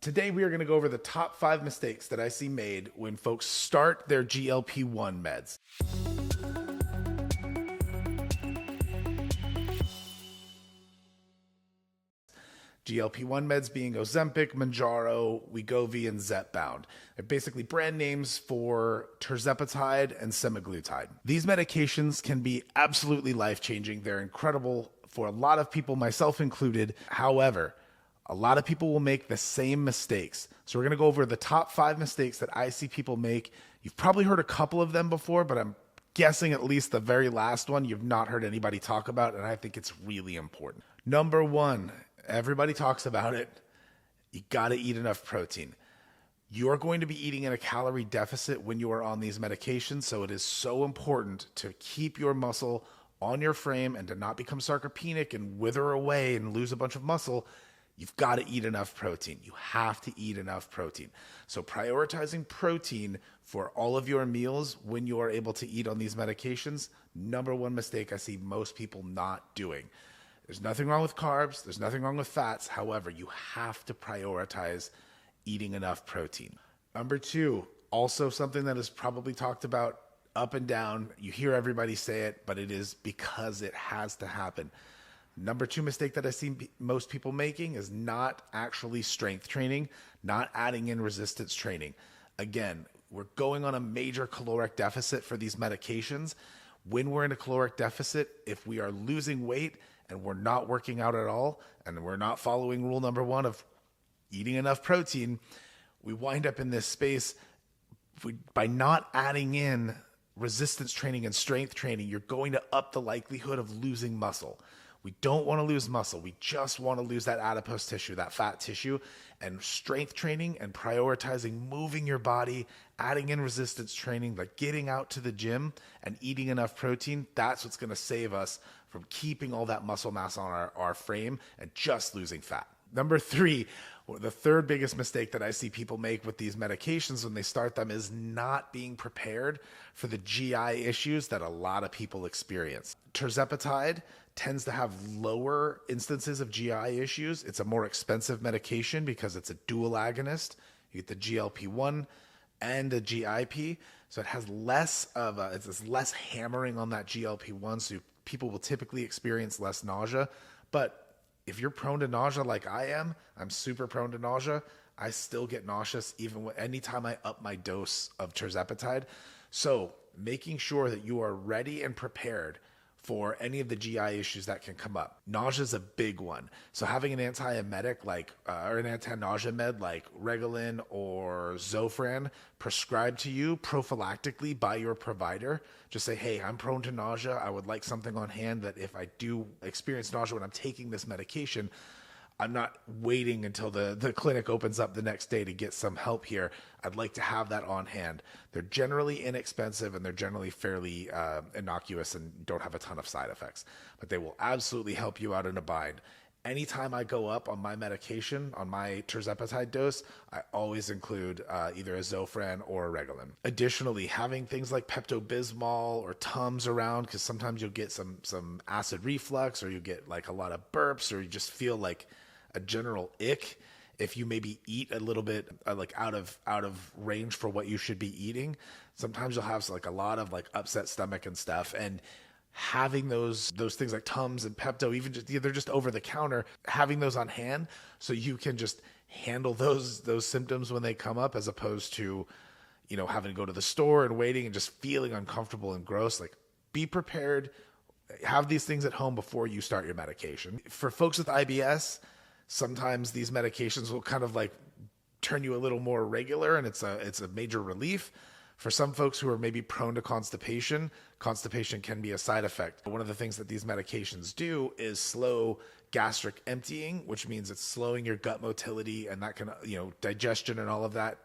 Today, we are going to go over the top 5 mistakes that I see made when folks start their GLP-1 meds. GLP-1 meds being Ozempic, Mounjaro, WeGovy, and Zepbound. They're basically brand names for Tirzepatide and Semaglutide. These medications can be absolutely life-changing. They're incredible for a lot of people, myself included. However, a lot of people will make the same mistakes. So we're going to go over the top 5 mistakes that I see people make. You've probably heard a couple of them before, but I'm guessing at least the very last one you've not heard anybody talk about, and I think it's really important. Number 1, everybody talks about it. You got to eat enough protein. You're going to be eating in a calorie deficit when you are on these medications, so it is so important to keep your muscle on your frame and to not become sarcopenic and wither away and lose a bunch of muscle. You've got to eat enough protein. You have to eat enough protein. So prioritizing protein for all of your meals when you are able to eat on these medications, number 1 mistake I see most people not doing. There's nothing wrong with carbs. There's nothing wrong with fats. However, you have to prioritize eating enough protein. Number 2, also something that is probably talked about up and down. You hear everybody say it, but it is because it has to happen. Number 2 mistake that I see most people making is not actually strength training, not adding in resistance training. Again, we're going on a major caloric deficit for these medications. When we're in a caloric deficit, if we are losing weight and we're not working out at all, and we're not following rule number 1 of eating enough protein, we wind up in this space. By not adding in resistance training and strength training, you're going to up the likelihood of losing muscle. We don't want to lose muscle. We just want to lose that adipose tissue, that fat tissue. And strength training and prioritizing moving your body, adding in resistance training, like getting out to the gym and eating enough protein, that's what's going to save us from keeping all that muscle mass on our frame and just losing fat. Number 3, the third biggest mistake that I see people make with these medications when they start them is not being prepared for the GI issues that a lot of people experience. Tirzepatide tends to have lower instances of GI issues. It's a more expensive medication because it's a dual agonist. You get the GLP1 and a GIP, so it has less hammering on that GLP1, so people will typically experience less nausea. But if you're prone to nausea like I am, I'm super prone to nausea. I still get nauseous anytime I up my dose of Tirzepatide. So making sure that you are ready and prepared for any of the GI issues that can come up. Nausea is a big one. So having an antiemetic or an anti-nausea med like Reglan or Zofran prescribed to you prophylactically by your provider. Just say, hey, I'm prone to nausea. I would like something on hand that if I do experience nausea when I'm taking this medication, I'm not waiting until the clinic opens up the next day to get some help here. I'd like to have that on hand. They're generally inexpensive and they're generally fairly innocuous and don't have a ton of side effects, but they will absolutely help you out in a bind. Anytime I go up on my medication, on my Tirzepatide dose, I always include either a Zofran or a Reglan. Additionally, having things like Pepto-Bismol or Tums around, because sometimes you'll get some acid reflux, or you get like a lot of burps, or you just feel like a general ick if you maybe eat a little bit like out of range for what you should be eating. Sometimes you'll have like a lot of like upset stomach and stuff, and having those things like Tums and Pepto, they're just over the counter, having those on hand so you can just handle those symptoms when they come up, as opposed to having to go to the store and waiting and just feeling uncomfortable and gross. Like, be prepared, have these things at home before you start your medication. For folks with IBS, sometimes these medications will kind of like turn you a little more regular, and it's a major relief. For some folks who are maybe prone to constipation can be a side effect. One of the things that these medications do is slow gastric emptying, which means it's slowing your gut motility, and that can, digestion and all of that.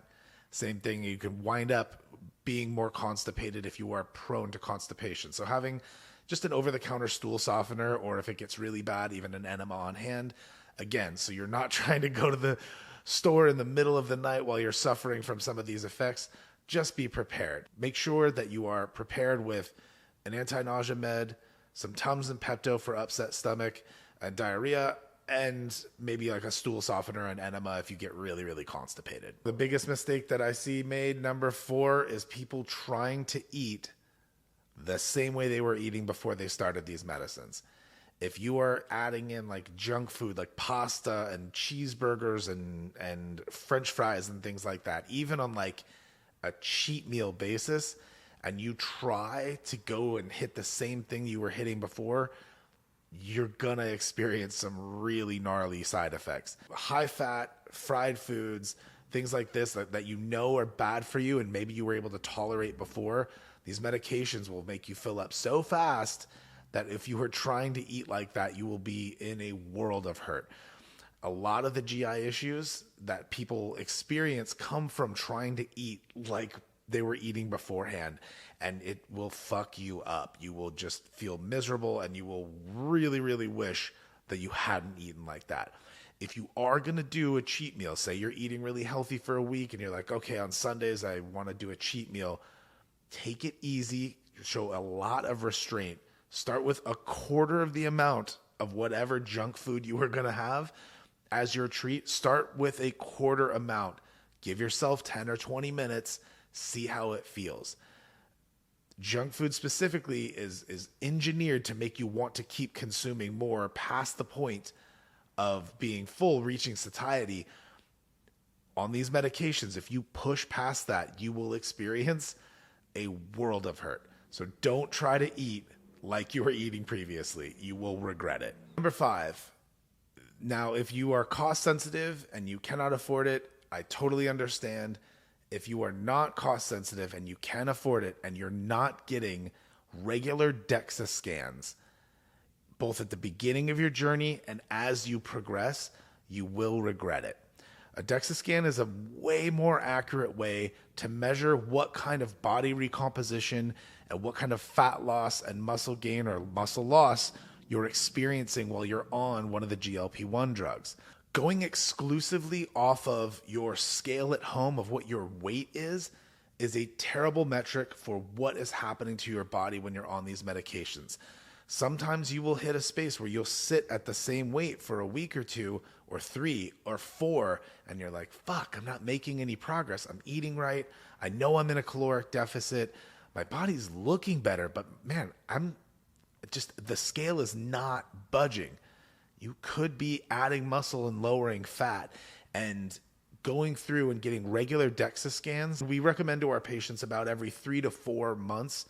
Same thing, you can wind up being more constipated if you are prone to constipation. So having just an over-the-counter stool softener, or if it gets really bad, even an enema on hand. Again, so you're not trying to go to the store in the middle of the night while you're suffering from some of these effects. Just be prepared. Make sure that you are prepared with an anti-nausea med, some Tums and Pepto for upset stomach and diarrhea, and maybe like a stool softener and enema if you get really, really constipated. The biggest mistake that I see made, number 4, is people trying to eat the same way they were eating before they started these medicines. If you are adding in like junk food, like pasta and cheeseburgers and French fries and things like that, even on like a cheat meal basis, and you try to go and hit the same thing you were hitting before, you're gonna experience some really gnarly side effects. High fat, fried foods, things like this that you know are bad for you and maybe you were able to tolerate before, these medications will make you fill up so fast that if you were trying to eat like that, you will be in a world of hurt. A lot of the GI issues that people experience come from trying to eat like they were eating beforehand, and it will fuck you up. You will just feel miserable, and you will really, really wish that you hadn't eaten like that. If you are going to do a cheat meal, say you're eating really healthy for a week and you're like, okay, on Sundays I want to do a cheat meal, take it easy, show a lot of restraint. Start with a quarter of the amount of whatever junk food you are going to have as your treat. Start with a quarter amount. Give yourself 10 or 20 minutes. See how it feels. Junk food specifically is engineered to make you want to keep consuming more past the point of being full, reaching satiety. On these medications, if you push past that, you will experience a world of hurt. So don't try to eat like you were eating previously. You will regret it. Number 5. Now, if you are cost sensitive and you cannot afford it, I totally understand. If you are not cost sensitive and you can afford it and you're not getting regular Dexa scans, both at the beginning of your journey and as you progress, you will regret it. A Dexa scan is a way more accurate way to measure what kind of body recomposition and what kind of fat loss and muscle gain or muscle loss you're experiencing while you're on one of the GLP-1 drugs. Going exclusively off of your scale at home of what your weight is a terrible metric for what is happening to your body when you're on these medications. Sometimes you will hit a space where you'll sit at the same weight for a week or 2 or 3 or 4, and you're like, fuck, I'm not making any progress. I'm eating right. I know I'm in a caloric deficit. My body's looking better, but man, the scale is not budging. You could be adding muscle and lowering fat, and going through and getting regular Dexa scans. We recommend to our patients about every 3 to 4 months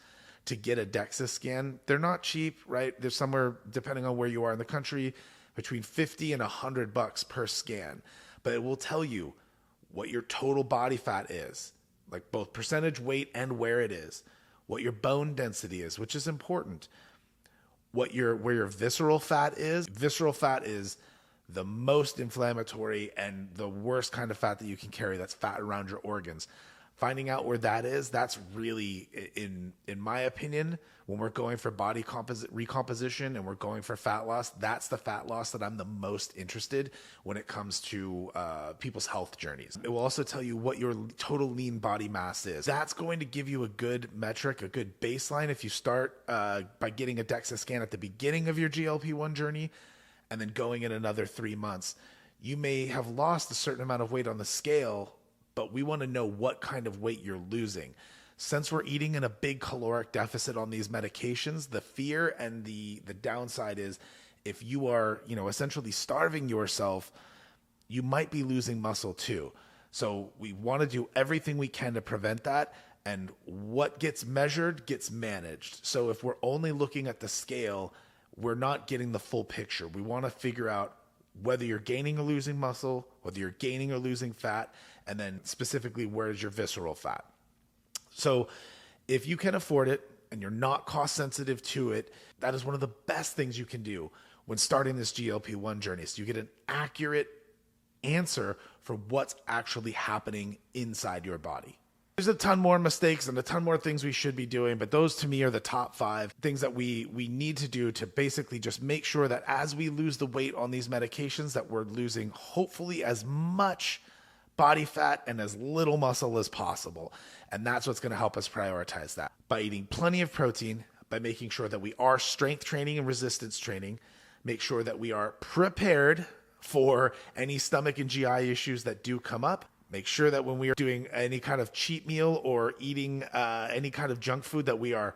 to get a Dexa scan. They're not cheap, right? They're somewhere, depending on where you are in the country, between $50 and $100 per scan. But it will tell you what your total body fat is, like both percentage weight and where it is, what your bone density is, which is important, where your visceral fat is. Visceral fat is the most inflammatory and the worst kind of fat that you can carry. That's fat around your organs. Finding out where that is, that's really, in my opinion, when we're going for body recomposition and we're going for fat loss, that's the fat loss that I'm the most interested when it comes to people's health journeys. It will also tell you what your total lean body mass is. That's going to give you a good metric, a good baseline. If you start by getting a Dexa scan at the beginning of your GLP-1 journey and then going in another 3 months, you may have lost a certain amount of weight on the scale, but we want to know what kind of weight you're losing. Since we're eating in a big caloric deficit on these medications, the fear and the downside is if you are, essentially starving yourself, you might be losing muscle too. So we want to do everything we can to prevent that. And what gets measured gets managed. So if we're only looking at the scale, we're not getting the full picture. We want to figure out whether you're gaining or losing muscle, whether you're gaining or losing fat, and then specifically, where's your visceral fat? So if you can afford it and you're not cost sensitive to it, that is one of the best things you can do when starting this GLP-1 journey. So you get an accurate answer for what's actually happening inside your body. There's a ton more mistakes and a ton more things we should be doing, but those to me are the top 5 things that we need to do to basically just make sure that as we lose the weight on these medications, that we're losing hopefully as much body fat and as little muscle as possible. And that's what's going to help us prioritize that. By eating plenty of protein, by making sure that we are strength training and resistance training, make sure that we are prepared for any stomach and GI issues that do come up. Make sure that when we are doing any kind of cheat meal or eating any kind of junk food that we are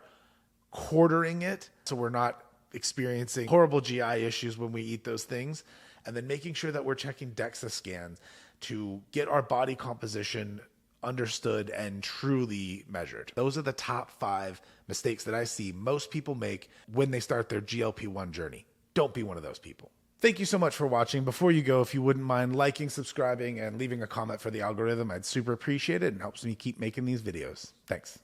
quartering it so we're not experiencing horrible GI issues when we eat those things. And then making sure that we're checking Dexa scans to get our body composition understood and truly measured. Those are the top 5 mistakes that I see most people make when they start their GLP-1 journey. Don't be one of those people. Thank you so much for watching. Before you go, if you wouldn't mind liking, subscribing, and leaving a comment for the algorithm, I'd super appreciate it and helps me keep making these videos. Thanks.